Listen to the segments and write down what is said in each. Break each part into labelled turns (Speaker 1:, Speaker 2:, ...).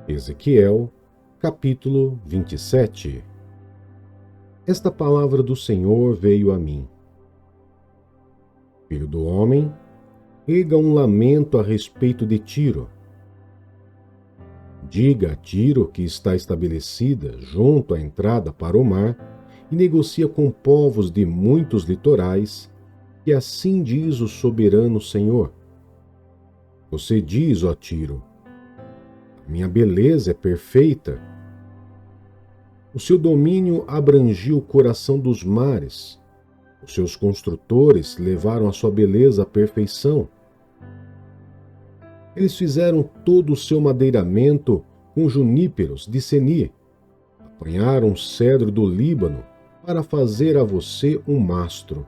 Speaker 1: Ezequiel, capítulo 27. Esta palavra do Senhor veio a mim. Filho do homem, erga um lamento a respeito de Tiro. Diga a Tiro que está estabelecida junto à entrada para o mar e negocia com povos de muitos litorais, que assim diz o soberano Senhor. Você diz, ó Tiro, minha beleza é perfeita. O seu domínio abrangiu o coração dos mares. Os seus construtores levaram a sua beleza à perfeição. Eles fizeram todo o seu madeiramento com juníperos de Senir. Apanharam o cedro do Líbano para fazer a você um mastro.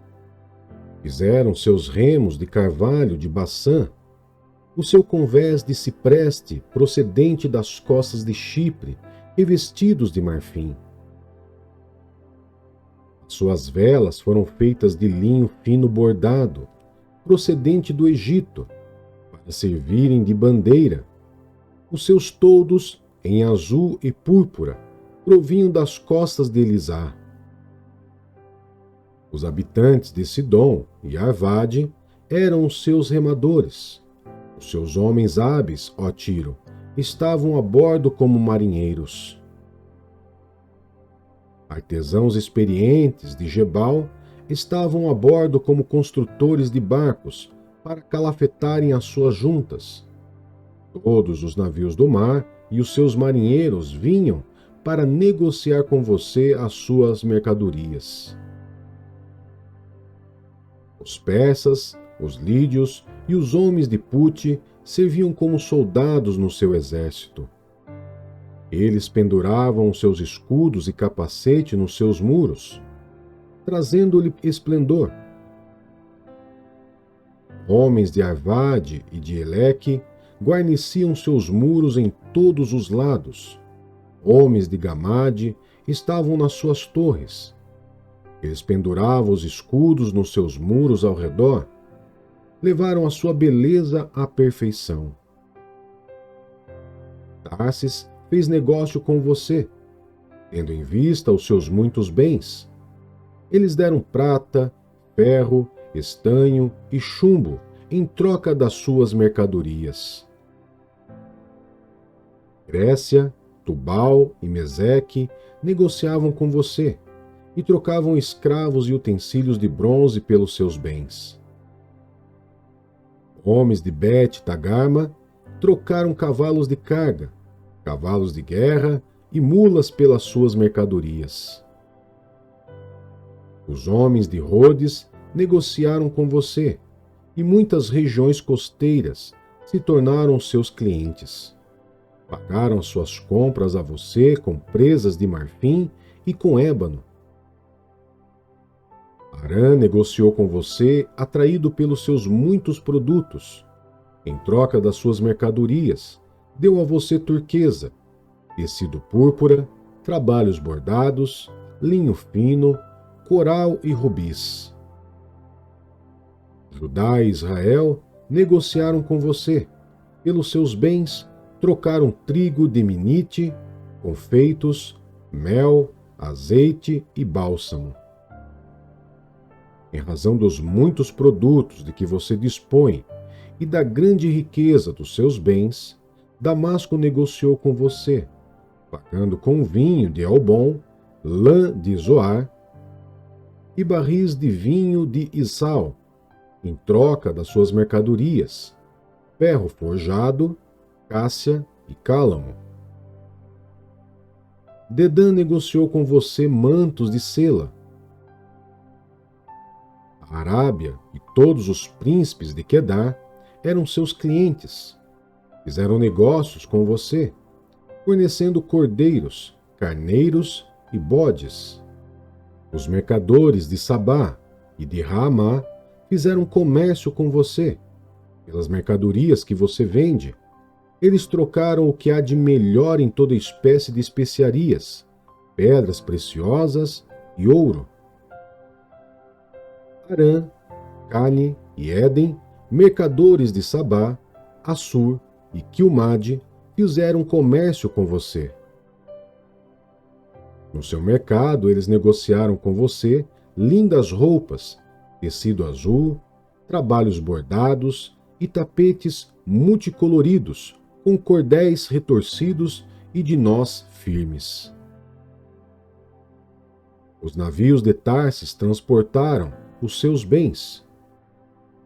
Speaker 1: Fizeram seus remos de carvalho de Baçã, o seu convés de cipreste procedente das costas de Chipre, revestidos de marfim. Suas velas foram feitas de linho fino bordado, procedente do Egito, para servirem de bandeira. Os seus toldos, em azul e púrpura, provinham das costas de Elisá. Os habitantes de Sidom e Arvade eram os seus remadores. Os seus homens hábeis, ó Tiro, estavam a bordo como marinheiros. Artesãos experientes de Gebal estavam a bordo como construtores de barcos para calafetarem as suas juntas. Todos os navios do mar e os seus marinheiros vinham para negociar com você as suas mercadorias. Os persas, os lídios e os homens de Pute serviam como soldados no seu exército. Eles penduravam os seus escudos e capacete nos seus muros, trazendo-lhe esplendor. Homens de Arvade e de Eleque guarneciam seus muros em todos os lados. Homens de Gamade estavam nas suas torres. Eles penduravam os escudos nos seus muros ao redor. Levaram a sua beleza à perfeição. Tarsis fez negócio com você, tendo em vista os seus muitos bens. Eles deram prata, ferro, estanho e chumbo em troca das suas mercadorias. Grécia, Tubal e Meseque negociavam com você e trocavam escravos e utensílios de bronze pelos seus bens. Homens de Bet Tagarma trocaram cavalos de carga, cavalos de guerra e mulas pelas suas mercadorias. Os homens de Rhodes negociaram com você, e muitas regiões costeiras se tornaram seus clientes. Pagaram suas compras a você com presas de marfim e com ébano. Arã negociou com você, atraído pelos seus muitos produtos. Em troca das suas mercadorias, deu a você turquesa, tecido púrpura, trabalhos bordados, linho fino, coral e rubis. Judá e Israel negociaram com você. Pelos seus bens, trocaram trigo de Minite, confeitos, mel, azeite e bálsamo. Em razão dos muitos produtos de que você dispõe e da grande riqueza dos seus bens, Damasco negociou com você, pagando com vinho de Elbom, lã de Zoar e barris de vinho de Isal, em troca das suas mercadorias, ferro forjado, cássia e cálamo. Dedã negociou com você mantos de Sela. A Arábia e todos os príncipes de Quedar eram seus clientes. Fizeram negócios com você, fornecendo cordeiros, carneiros e bodes. Os mercadores de Sabá e de Ramá fizeram comércio com você, pelas mercadorias que você vende. Eles trocaram o que há de melhor em toda espécie de especiarias, pedras preciosas e ouro. Arã, Cane e Éden, mercadores de Sabá, Assur e Quilmade, fizeram comércio com você. No seu mercado, eles negociaram com você lindas roupas, tecido azul, trabalhos bordados e tapetes multicoloridos, com cordéis retorcidos e de nós firmes. Os navios de Tarsis transportaram os seus bens.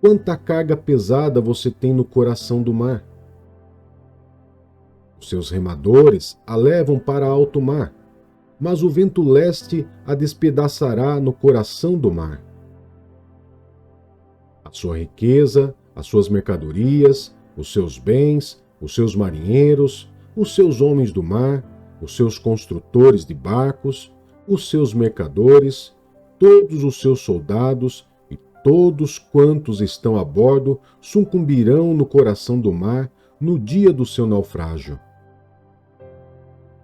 Speaker 1: Quanta carga pesada você tem no coração do mar! Os seus remadores a levam para alto mar, mas o vento leste a despedaçará no coração do mar. A sua riqueza, as suas mercadorias, os seus bens, os seus marinheiros, os seus homens do mar, os seus construtores de barcos, os seus mercadores, todos os seus soldados e todos quantos estão a bordo sucumbirão no coração do mar no dia do seu naufrágio.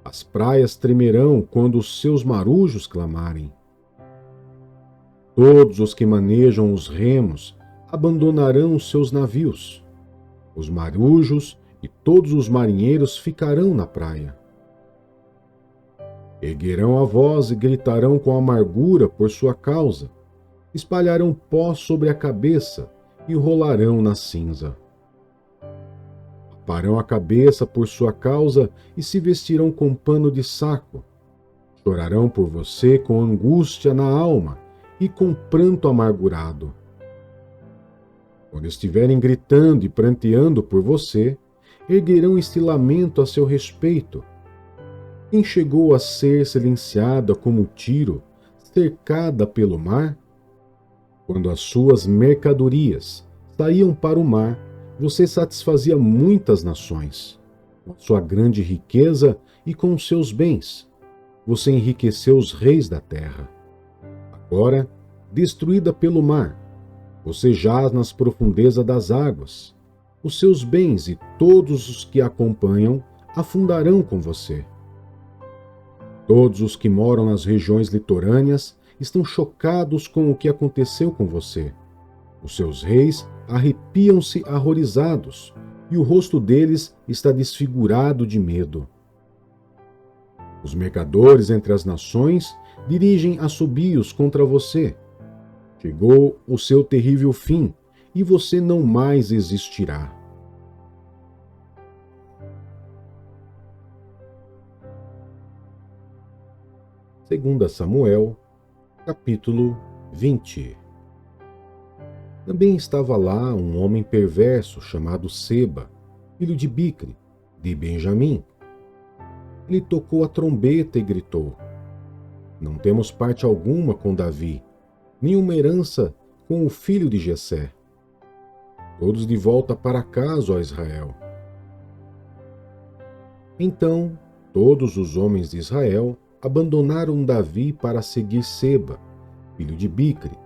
Speaker 1: As praias tremerão quando os seus marujos clamarem. Todos os que manejam os remos abandonarão os seus navios. Os marujos e todos os marinheiros ficarão na praia. Erguerão a voz e gritarão com amargura por sua causa. Espalharão pó sobre a cabeça e rolarão na cinza. Aparão a cabeça por sua causa e se vestirão com pano de saco. Chorarão por você com angústia na alma e com pranto amargurado. Quando estiverem gritando e pranteando por você, erguerão este lamento a seu respeito. Quem chegou a ser silenciada como tiro, cercada pelo mar? Quando as suas mercadorias saíam para o mar, você satisfazia muitas nações. Com sua grande riqueza e com os seus bens, você enriqueceu os reis da terra. Agora, destruída pelo mar, você jaz nas profundezas das águas. Os seus bens e todos os que a acompanham afundarão com você. Todos os que moram nas regiões litorâneas estão chocados com o que aconteceu com você. Os seus reis arrepiam-se horrorizados, e o rosto deles está desfigurado de medo. Os mercadores entre as nações dirigem assobios contra você. Chegou o seu terrível fim, e você não mais existirá. Segunda Samuel, capítulo 20. Também estava lá um homem perverso chamado Seba, filho de Bicre, de Benjamim. Ele tocou a trombeta e gritou: Não temos parte alguma com Davi, nenhuma herança com o filho de Jessé. Todos de volta para casa, ó Israel. Então, todos os homens de Israel abandonaram Davi para seguir Seba, filho de Bicre.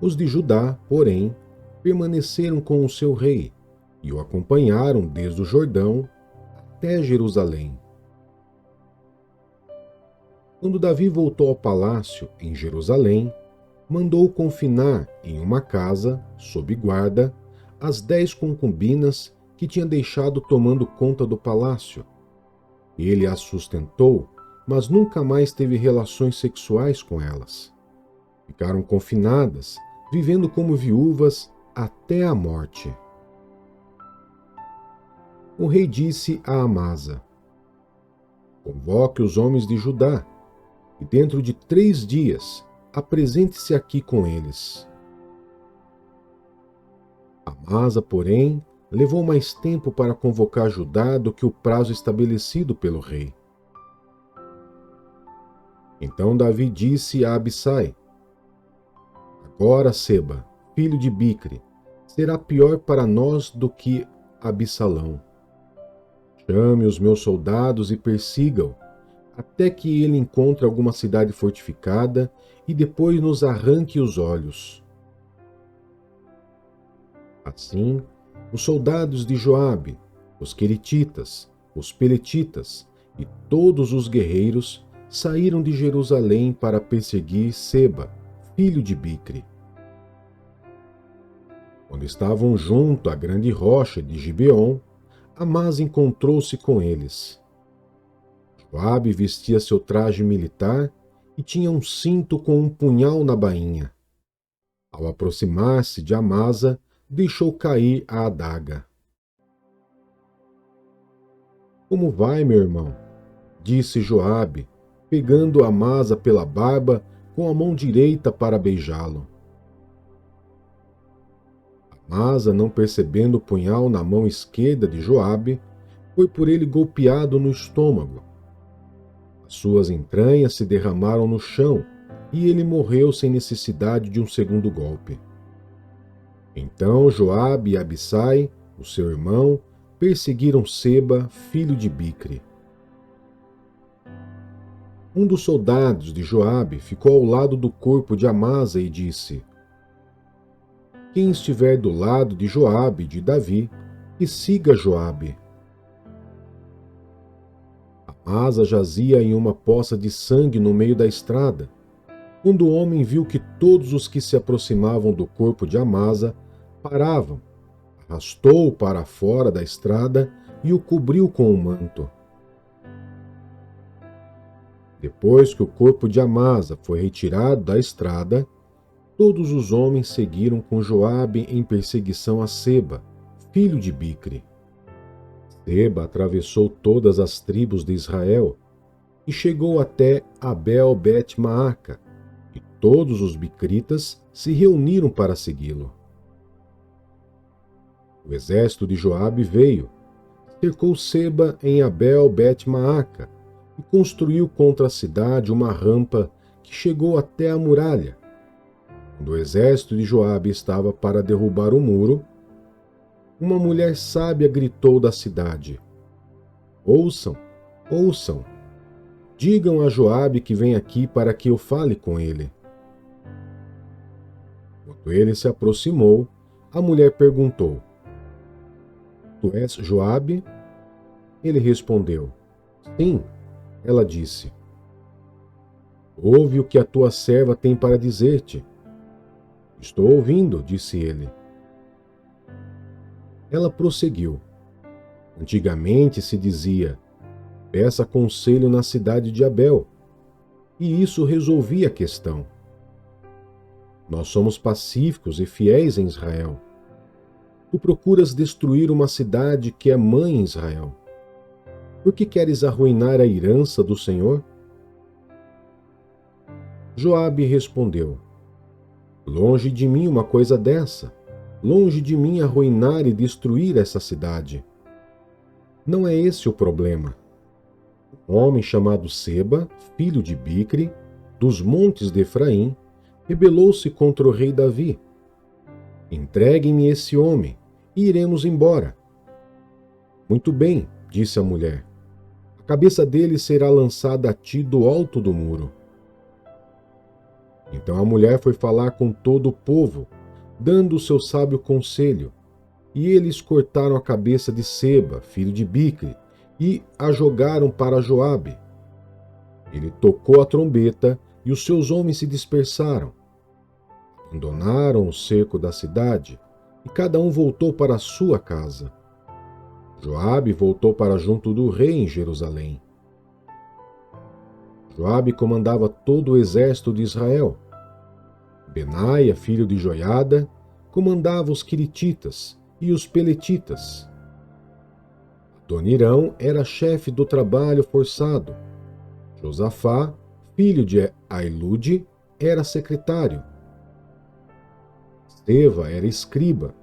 Speaker 1: Os de Judá, porém, permaneceram com o seu rei e o acompanharam desde o Jordão até Jerusalém. Quando Davi voltou ao palácio em Jerusalém, mandou confinar em uma casa, sob guarda, as 10 concubinas que tinha deixado tomando conta do palácio. Ele as sustentou, mas nunca mais teve relações sexuais com elas. Ficaram confinadas, vivendo como viúvas até a morte. O rei disse a Amasa: Convoque os homens de Judá, e dentro de 3 dias apresente-se aqui com eles. Amasa, porém, levou mais tempo para convocar Judá do que o prazo estabelecido pelo rei. Então Davi disse a Abissai: Agora Seba, filho de Bicre, será pior para nós do que Absalão. Chame os meus soldados e persiga-o, até que ele encontre alguma cidade fortificada e depois nos arranque os olhos. Assim, os soldados de Joabe, os queretitas, os peletitas e todos os guerreiros saíram de Jerusalém para perseguir Seba, filho de Bicre. Quando estavam junto à grande rocha de Gibeon, Amasa encontrou-se com eles. Joabe vestia seu traje militar e tinha um cinto com um punhal na bainha. Ao aproximar-se de Amasa, deixou cair a adaga. Como vai, meu irmão? Disse Joabe, pegando Amasa pela barba com a mão direita para beijá-lo. Amasa, não percebendo o punhal na mão esquerda de Joabe, foi por ele golpeado no estômago. As suas entranhas se derramaram no chão e ele morreu sem necessidade de um segundo golpe. Então Joabe e Abissai, o seu irmão, perseguiram Seba, filho de Bicre. Um dos soldados de Joabe ficou ao lado do corpo de Amasa e disse: quem estiver do lado de Joabe e de Davi, que siga Joabe. Amasa jazia em uma poça de sangue no meio da estrada, quando o homem viu que todos os que se aproximavam do corpo de Amasa paravam, arrastou-o para fora da estrada e o cobriu com um manto. Depois que o corpo de Amasa foi retirado da estrada, todos os homens seguiram com Joabe em perseguição a Seba, filho de Bicre. Seba atravessou todas as tribos de Israel e chegou até Abel-Bet-Maaca, e todos os bicritas se reuniram para segui-lo. O exército de Joabe veio, cercou Seba em Abel-Bet-Maaca e construiu contra a cidade uma rampa que chegou até a muralha. Quando o exército de Joabe estava para derrubar o muro, uma mulher sábia gritou da cidade: ouçam, ouçam, digam a Joabe que vem aqui para que eu fale com ele. Quando ele se aproximou, a mulher perguntou: tu és Joabe? Ele respondeu: sim. Ela disse: ouve o que a tua serva tem para dizer-te. Estou ouvindo, disse ele. Ela prosseguiu: antigamente se dizia: peça conselho na cidade de Abel, e isso resolvia a questão. Nós somos pacíficos e fiéis em Israel. Tu procuras destruir uma cidade que é mãe em Israel. Por que queres arruinar a herança do Senhor? Joabe respondeu: longe de mim uma coisa dessa, longe de mim arruinar e destruir essa cidade. Não é esse o problema. Um homem chamado Seba, filho de Bicre, dos montes de Efraim, rebelou-se contra o rei Davi. Entreguem-me esse homem, e iremos embora. Muito bem, disse a mulher. A cabeça dele será lançada a ti do alto do muro. Então a mulher foi falar com todo o povo, dando o seu sábio conselho, e eles cortaram a cabeça de Seba, filho de Bicre, e a jogaram para Joabe. Ele tocou a trombeta, e os seus homens se dispersaram. Abandonaram o cerco da cidade, e cada um voltou para a sua casa. Joabe voltou para junto do rei em Jerusalém. Joabe comandava todo o exército de Israel. Benaia, filho de Joiada, comandava os quirititas e os peletitas. Adonirão era chefe do trabalho forçado. Josafá, filho de Ailude, era secretário. Seva era escriba.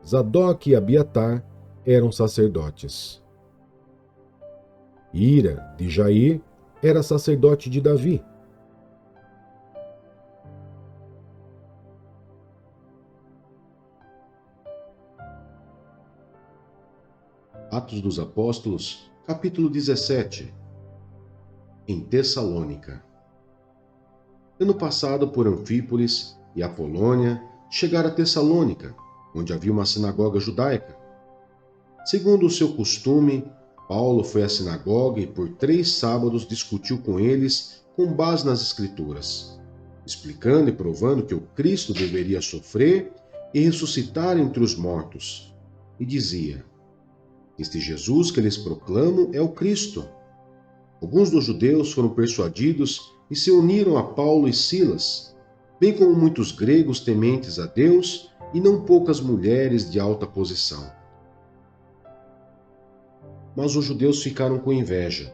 Speaker 1: Zadok e Abiatar eram sacerdotes. Ira, de Jair, era sacerdote de Davi.
Speaker 2: Atos dos Apóstolos, capítulo 17. Em Tessalônica. Tendo passado por Anfípolis e Apolônia, chegaram a Tessalônica, onde havia uma sinagoga judaica. Segundo o seu costume, Paulo foi à sinagoga e por 3 sábados discutiu com eles com base nas Escrituras, explicando e provando que o Cristo deveria sofrer e ressuscitar entre os mortos. E dizia: Este Jesus que eles proclamam é o Cristo. Alguns dos judeus foram persuadidos e se uniram a Paulo e Silas, bem como muitos gregos tementes a Deus e não poucas mulheres de alta posição. Mas os judeus ficaram com inveja.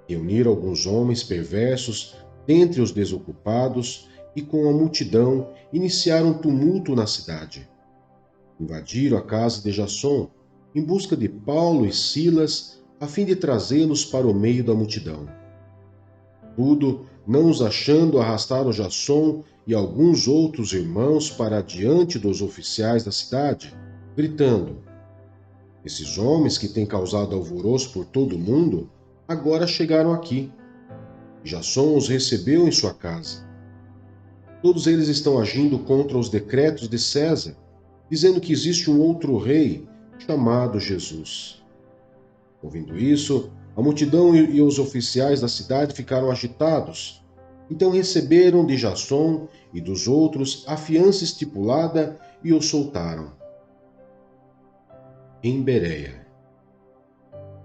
Speaker 2: Reuniram alguns homens perversos dentre os desocupados e com a multidão iniciaram um tumulto na cidade. Invadiram a casa de Jasson em busca de Paulo e Silas a fim de trazê-los para o meio da multidão. Tudo, não os achando, arrastaram Jasson e alguns outros irmãos para diante dos oficiais da cidade, gritando: esses homens que têm causado alvoroço por todo o mundo, agora chegaram aqui. Jasson os recebeu em sua casa. Todos eles estão agindo contra os decretos de César, dizendo que existe um outro rei, chamado Jesus. Ouvindo isso, a multidão e os oficiais da cidade ficaram agitados. Então receberam de Jasson e dos outros a fiança estipulada e os soltaram. Em Bereia.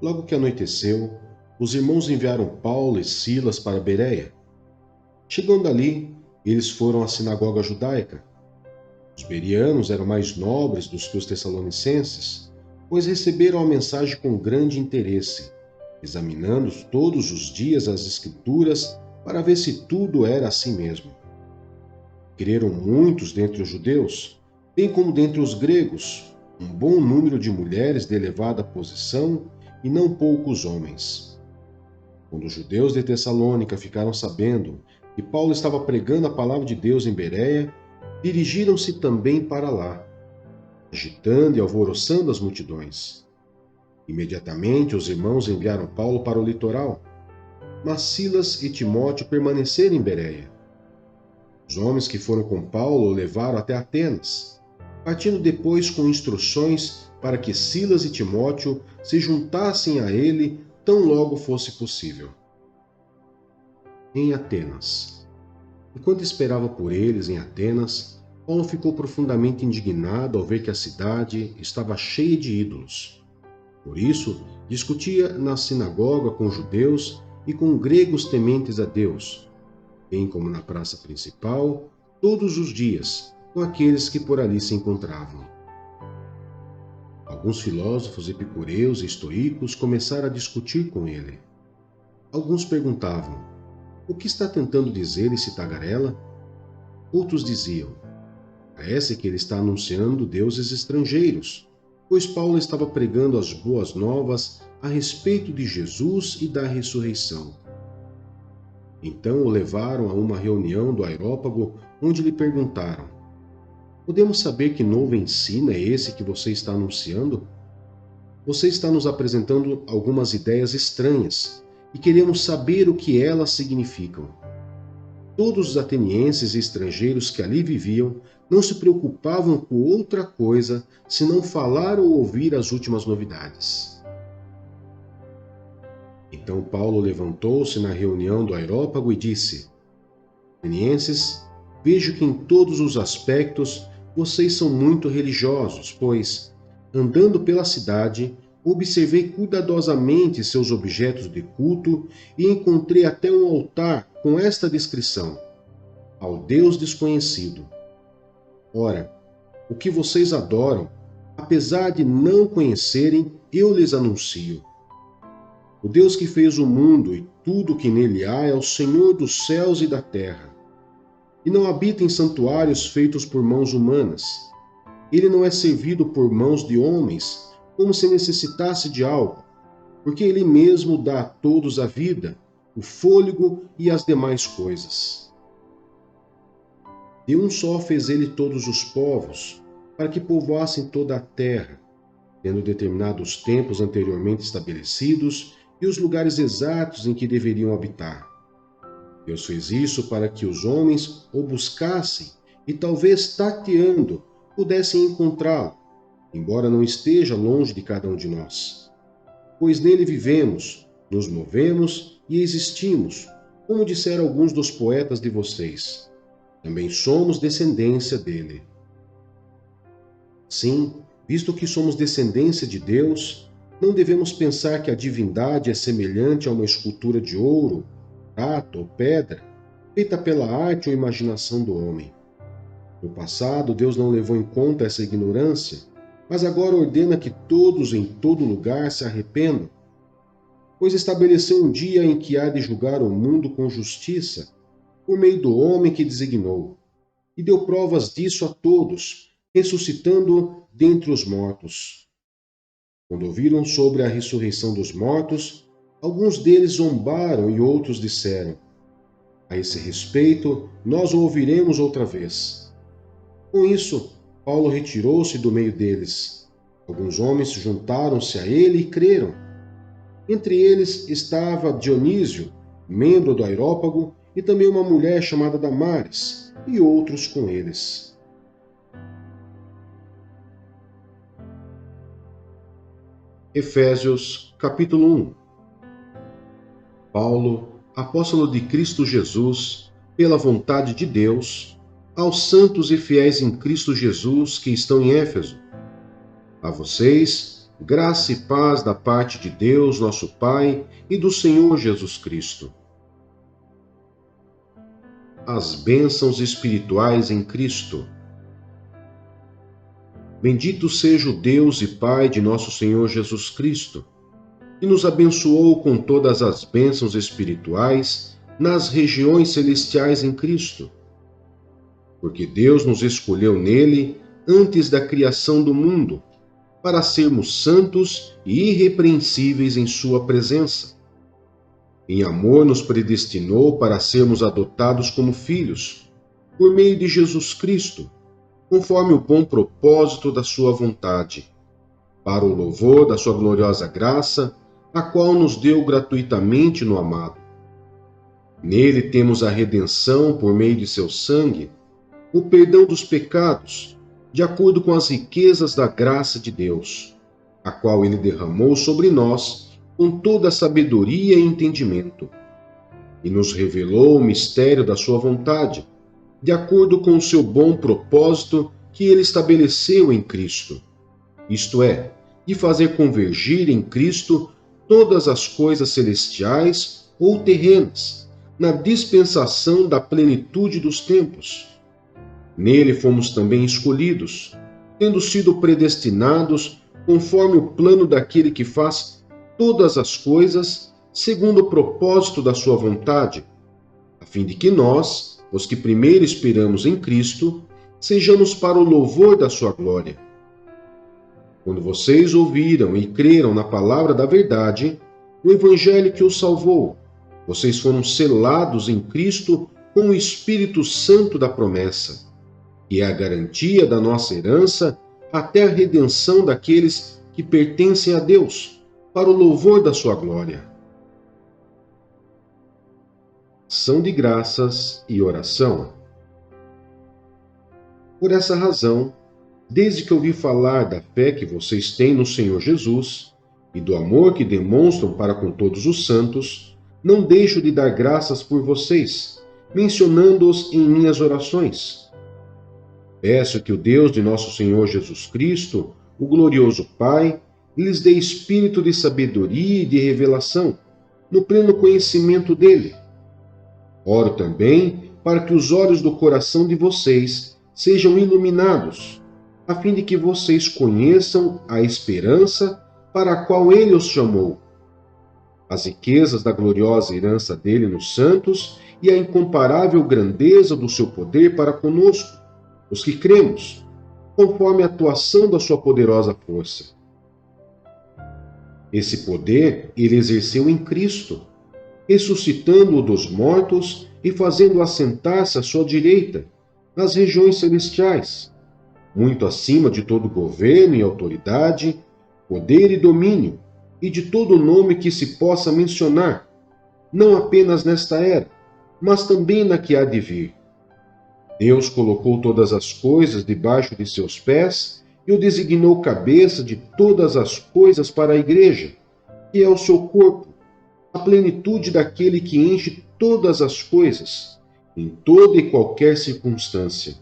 Speaker 2: Logo que anoiteceu, os irmãos enviaram Paulo e Silas para Bereia. Chegando ali, eles foram à sinagoga judaica. Os bereanos eram mais nobres do que os tessalonicenses, pois receberam a mensagem com grande interesse, examinando todos os dias as Escrituras para ver se tudo era assim mesmo. Creram muitos dentre os judeus, bem como dentre os gregos, um bom número de mulheres de elevada posição e não poucos homens. Quando os judeus de Tessalônica ficaram sabendo que Paulo estava pregando a palavra de Deus em Bereia, dirigiram-se também para lá, agitando e alvoroçando as multidões. Imediatamente os irmãos enviaram Paulo para o litoral, mas Silas e Timóteo permaneceram em Bereia. Os homens que foram com Paulo o levaram até Atenas, partindo depois com instruções para que Silas e Timóteo se juntassem a ele tão logo fosse possível. Em Atenas. Enquanto esperava por eles em Atenas, Paulo ficou profundamente indignado ao ver que a cidade estava cheia de ídolos. Por isso, discutia na sinagoga com judeus e com gregos tementes a Deus, bem como na praça principal, todos os dias, com aqueles que por ali se encontravam. Alguns filósofos epicureus e estoicos começaram a discutir com ele. Alguns perguntavam: o que está tentando dizer esse tagarela? Outros diziam: parece que ele está anunciando deuses estrangeiros, pois Paulo estava pregando as boas novas a respeito de Jesus e da ressurreição. Então o levaram a uma reunião do Areópago, onde lhe perguntaram: podemos saber que novo ensino é esse que você está anunciando? Você está nos apresentando algumas ideias estranhas e queremos saber o que elas significam. Todos os atenienses e estrangeiros que ali viviam não se preocupavam com outra coisa senão falar ou ouvir as últimas novidades. Então Paulo levantou-se na reunião do Areópago e disse: atenienses, vejo que em todos os aspectos vocês são muito religiosos, pois, andando pela cidade, observei cuidadosamente seus objetos de culto e encontrei até um altar com esta descrição: ao Deus desconhecido. Ora, o que vocês adoram, apesar de não conhecerem, eu lhes anuncio. O Deus que fez o mundo e tudo o que nele há é o Senhor dos céus e da terra. E não habita em santuários feitos por mãos humanas. Ele não é servido por mãos de homens, como se necessitasse de algo, porque ele mesmo dá a todos a vida, o fôlego e as demais coisas. De um só fez ele todos os povos, para que povoassem toda a terra, tendo determinado os tempos anteriormente estabelecidos e os lugares exatos em que deveriam habitar. Deus fez isso para que os homens o buscassem e, talvez tateando, pudessem encontrá-lo, embora não esteja longe de cada um de nós. Pois nele vivemos, nos movemos e existimos, como disseram alguns dos poetas de vocês. Também somos descendência dele. Sim, visto que somos descendência de Deus, Não devemos pensar que a divindade é semelhante a uma escultura de ouro, prata ou pedra, feita pela arte ou imaginação do homem. No passado, Deus não levou em conta essa ignorância, mas agora ordena que todos em todo lugar se arrependam, pois estabeleceu um dia em que há de julgar o mundo com justiça, por meio do homem que designou, e deu provas disso a todos, ressuscitando dentre os mortos. Quando ouviram sobre a ressurreição dos mortos, alguns deles zombaram e outros disseram: a esse respeito, nós o ouviremos outra vez. Com isso, Paulo retirou-se do meio deles. Alguns homens juntaram-se a ele e creram. Entre eles estava Dionísio, membro do Areópago, e também uma mulher chamada Damares, e outros com eles. Efésios, capítulo 1. Paulo, apóstolo de Cristo Jesus, pela vontade de Deus, aos santos e fiéis em Cristo Jesus que estão em Éfeso. A vocês, graça e paz da parte de Deus, nosso Pai, e do Senhor Jesus Cristo. As bênçãos espirituais em Cristo. Bendito seja o Deus e Pai de nosso Senhor Jesus Cristo, que nos abençoou com todas as bênçãos espirituais nas regiões celestiais em Cristo. Porque Deus nos escolheu nele antes da criação do mundo, para sermos santos e irrepreensíveis em sua presença. Em amor nos predestinou para sermos adotados como filhos, por meio de Jesus Cristo, conforme o bom propósito da sua vontade, para o louvor da sua gloriosa graça, a qual nos deu gratuitamente no amado. Nele temos a redenção por meio de seu sangue, o perdão dos pecados, de acordo com as riquezas da graça de Deus, a qual ele derramou sobre nós com toda a sabedoria e entendimento, e nos revelou o mistério da sua vontade, de acordo com o seu bom propósito que ele estabeleceu em Cristo, isto é, de fazer convergir em Cristo todas as coisas celestiais ou terrenas, na dispensação da plenitude dos tempos. Nele fomos também escolhidos, tendo sido predestinados conforme o plano daquele que faz todas as coisas segundo o propósito da sua vontade, a fim de que nós, os que primeiro esperamos em Cristo, sejamos para o louvor da sua glória. Quando vocês ouviram e creram na palavra da verdade, o evangelho que os salvou, vocês foram selados em Cristo com o Espírito Santo da promessa, que é a garantia da nossa herança até a redenção daqueles que pertencem a Deus, para o louvor da sua glória. Ação de graças e oração. Por essa razão, desde que ouvi falar da fé que vocês têm no Senhor Jesus e do amor que demonstram para com todos os santos, não deixo de dar graças por vocês, mencionando-os em minhas orações. Peço que o Deus de nosso Senhor Jesus Cristo, o glorioso Pai, lhes dê espírito de sabedoria e de revelação, no pleno conhecimento dele. Oro também para que os olhos do coração de vocês sejam iluminados, a fim de que vocês conheçam a esperança para a qual ele os chamou, as riquezas da gloriosa herança dele nos santos e a incomparável grandeza do seu poder para conosco, os que cremos, conforme a atuação da sua poderosa força. Esse poder ele exerceu em Cristo, ressuscitando-o dos mortos e fazendo-o assentar-se à sua direita, nas regiões celestiais, muito acima de todo governo e autoridade, poder e domínio, e de todo nome que se possa mencionar, não apenas nesta era, mas também na que há de vir. Deus colocou todas as coisas debaixo de seus pés e o designou cabeça de todas as coisas para a Igreja, que é o seu corpo, a plenitude daquele que enche todas as coisas, em toda e qualquer circunstância.